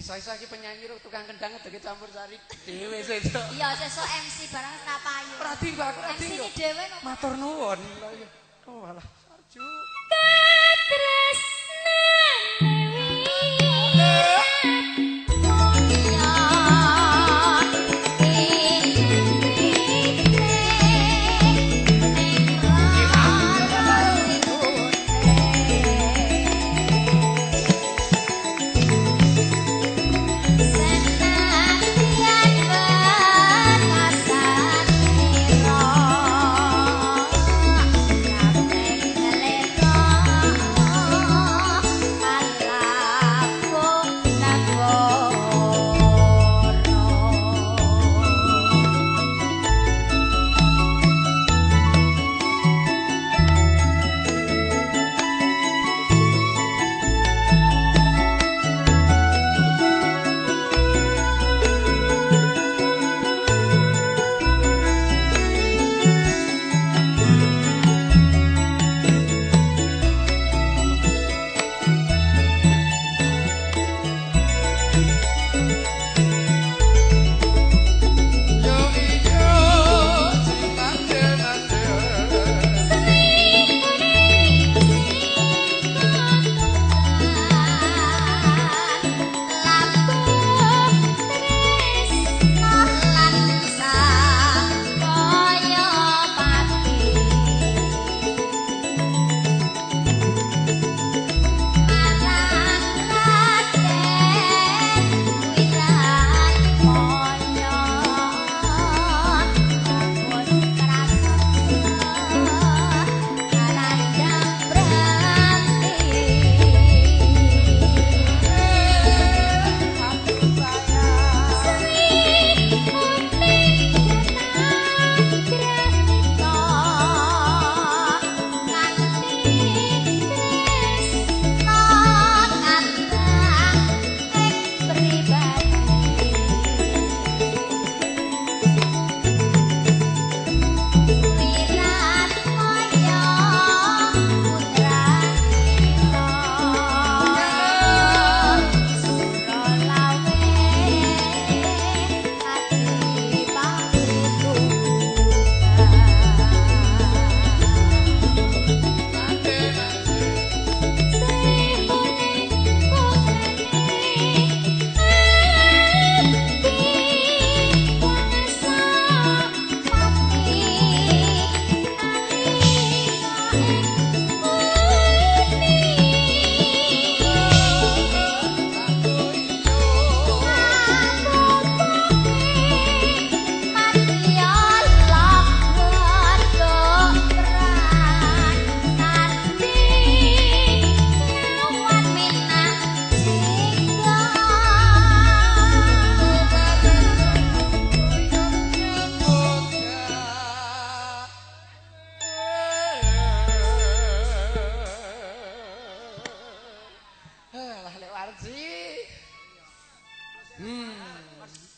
Iso-iso iki penyanyi tukang kendang dadi campur sari dhewe sesuk. Iya, sesuk MC barang tak payu. Ora tinggal aku ora tinggal. MC dhewe kok. Matur nuwun. Oh alah, Sarju. Let go. Suparji.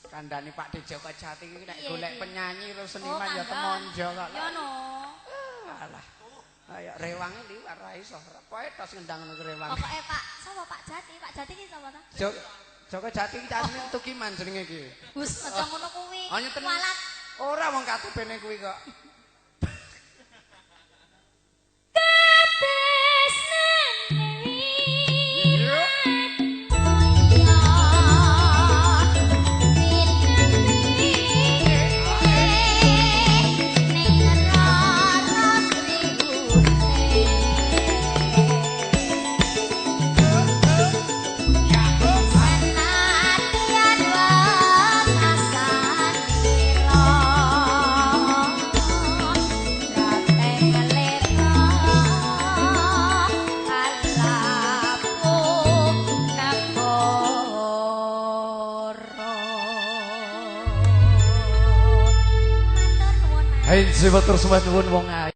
Kandhane Pak De Joko Jati iki nek golek penyanyi terus seniman ya temonjo kok. Ya no. Alah. Ayo rewange liwat ra iso. Pokoke tos ngendang ngono rewang. Pokoke Pak, sapa Pak Jati? Pak Jati ki sapa ta? Joko Jati iki asline Tukiman jenenge iki. Wis aja ngono kuwi. Oh nyeten. Walat. Ora wong KTP-ne kuwi kok. Hai, siapa terus nuwun wong ayu.